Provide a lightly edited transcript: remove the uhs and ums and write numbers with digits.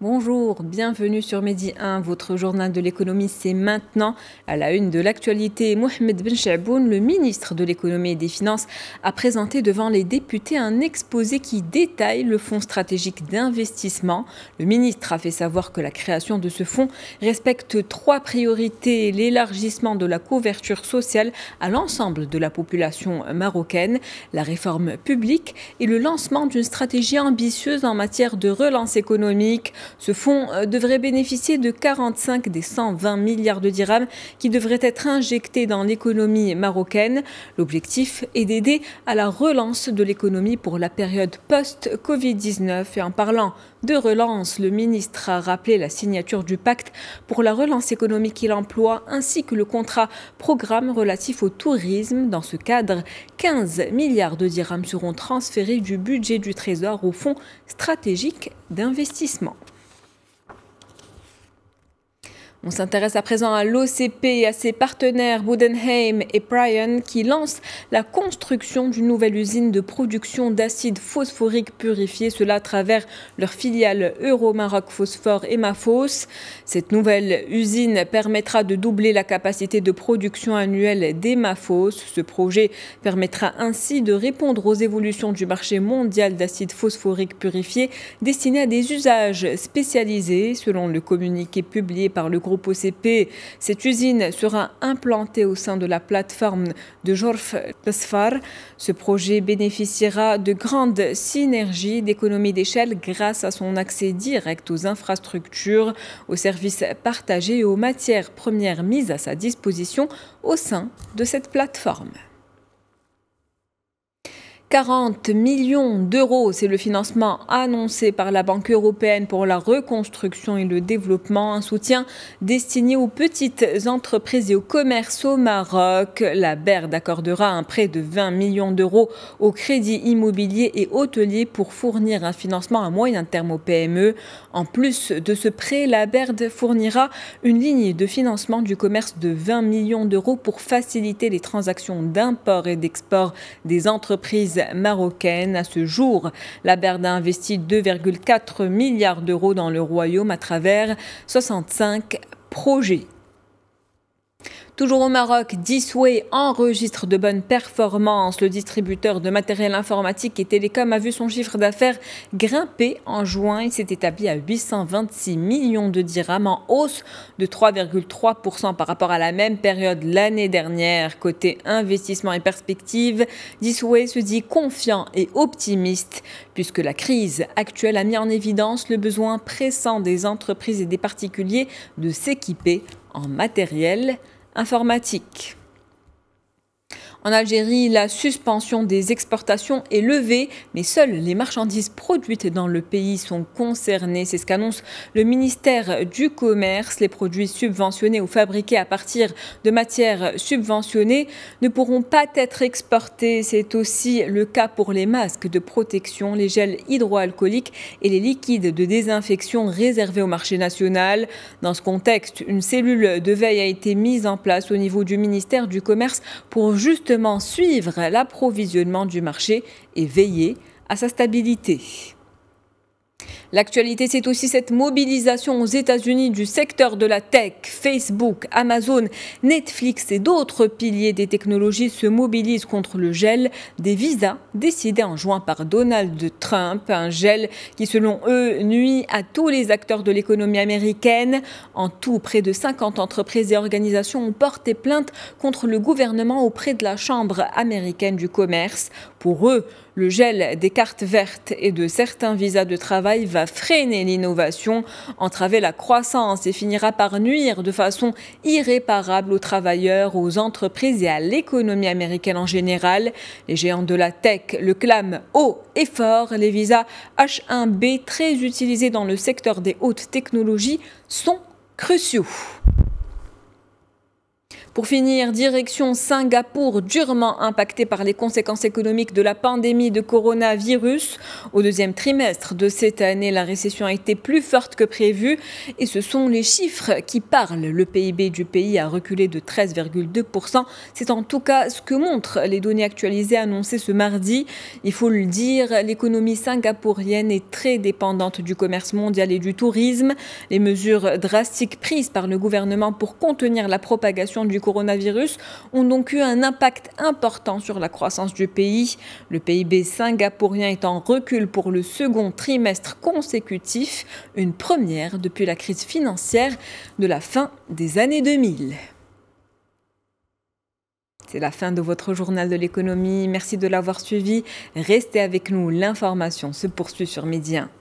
Bonjour, bienvenue sur Midi 1, votre journal de l'économie, c'est maintenant. À la une de l'actualité, Mohamed Ben Chaboun, le ministre de l'économie et des finances, a présenté devant les députés un exposé qui détaille le fonds stratégique d'investissement. Le ministre a fait savoir que la création de ce fonds respecte 3 priorités: l'élargissement de la couverture sociale à l'ensemble de la population marocaine, la réforme publique et le lancement d'une stratégie ambitieuse en matière de relance économique. Ce fonds devrait bénéficier de 45 des 120 milliards de dirhams qui devraient être injectés dans l'économie marocaine. L'objectif est d'aider à la relance de l'économie pour la période post-Covid-19. Et en parlant de relance, le ministre a rappelé la signature du pacte pour la relance économique et l'emploi ainsi que le contrat programme relatif au tourisme. Dans ce cadre, 15 milliards de dirhams seront transférés du budget du Trésor au fonds stratégique d'investissement. On s'intéresse à présent à l'OCP et à ses partenaires Budenheim et Prion qui lancent la construction d'une nouvelle usine de production d'acide phosphorique purifié, cela à travers leur filiale Euro-Maroc Phosphore et Mafos. Cette nouvelle usine permettra de doubler la capacité de production annuelle des Mafos. Ce projet permettra ainsi de répondre aux évolutions du marché mondial d'acide phosphorique purifié destiné à des usages spécialisés. Selon le communiqué publié par le groupe OCP, cette usine sera implantée au sein de la plateforme de Jorf Tasfar. Ce projet bénéficiera de grandes synergies d'économie d'échelle grâce à son accès direct aux infrastructures, aux services partagés et aux matières premières mises à sa disposition au sein de cette plateforme. 40 millions d'euros, c'est le financement annoncé par la Banque européenne pour la reconstruction et le développement, un soutien destiné aux petites entreprises et au commerce au Maroc. La BERD accordera un prêt de 20 millions d'euros au crédit immobilier et hôtelier pour fournir un financement à moyen terme aux PME. En plus de ce prêt, la BERD fournira une ligne de financement du commerce de 20 millions d'euros pour faciliter les transactions d'import et d'export des entreprises marocaine. À ce jour, la BERD a investi 2,4 milliards d'euros dans le royaume à travers 65 projets. Toujours au Maroc, Disway enregistre de bonnes performances. Le distributeur de matériel informatique et télécom a vu son chiffre d'affaires grimper en juin. Il s'est établi à 826 millions de dirhams, en hausse de 3,3% par rapport à la même période l'année dernière. Côté investissement et perspectives, Disway se dit confiant et optimiste puisque la crise actuelle a mis en évidence le besoin pressant des entreprises et des particuliers de s'équiper en matériel informatique. En Algérie, la suspension des exportations est levée, mais seules les marchandises produites dans le pays sont concernées. C'est ce qu'annonce le ministère du Commerce. Les produits subventionnés ou fabriqués à partir de matières subventionnées ne pourront pas être exportés. C'est aussi le cas pour les masques de protection, les gels hydroalcooliques et les liquides de désinfection réservés au marché national. Dans ce contexte, une cellule de veille a été mise en place au niveau du ministère du Commerce pour justement suivre l'approvisionnement du marché et veiller à sa stabilité. L'actualité, c'est aussi cette mobilisation aux États-Unis du secteur de la tech. Facebook, Amazon, Netflix et d'autres piliers des technologies se mobilisent contre le gel des visas décidé en juin par Donald Trump. Un gel qui, selon eux, nuit à tous les acteurs de l'économie américaine. En tout, près de 50 entreprises et organisations ont porté plainte contre le gouvernement auprès de la Chambre américaine du commerce. Pour eux, le gel des cartes vertes et de certains visas de travail va freiner l'innovation, entraver la croissance et finira par nuire de façon irréparable aux travailleurs, aux entreprises et à l'économie américaine en général. Les géants de la tech le clament haut et fort. Les visas H1B, très utilisés dans le secteur des hautes technologies, sont cruciaux. Pour finir, direction Singapour, durement impacté par les conséquences économiques de la pandémie de coronavirus. Au deuxième trimestre de cette année, la récession a été plus forte que prévu et ce sont les chiffres qui parlent. Le PIB du pays a reculé de 13,2%. C'est en tout cas ce que montrent les données actualisées annoncées ce mardi. Il faut le dire, l'économie singapourienne est très dépendante du commerce mondial et du tourisme. Les mesures drastiques prises par le gouvernement pour contenir la propagation du coronavirus ont donc eu un impact important sur la croissance du pays. Le PIB singapourien est en recul pour le second trimestre consécutif, une première depuis la crise financière de la fin des années 2000. C'est la fin de votre journal de l'économie. Merci de l'avoir suivi. Restez avec nous, l'information se poursuit sur Média 1.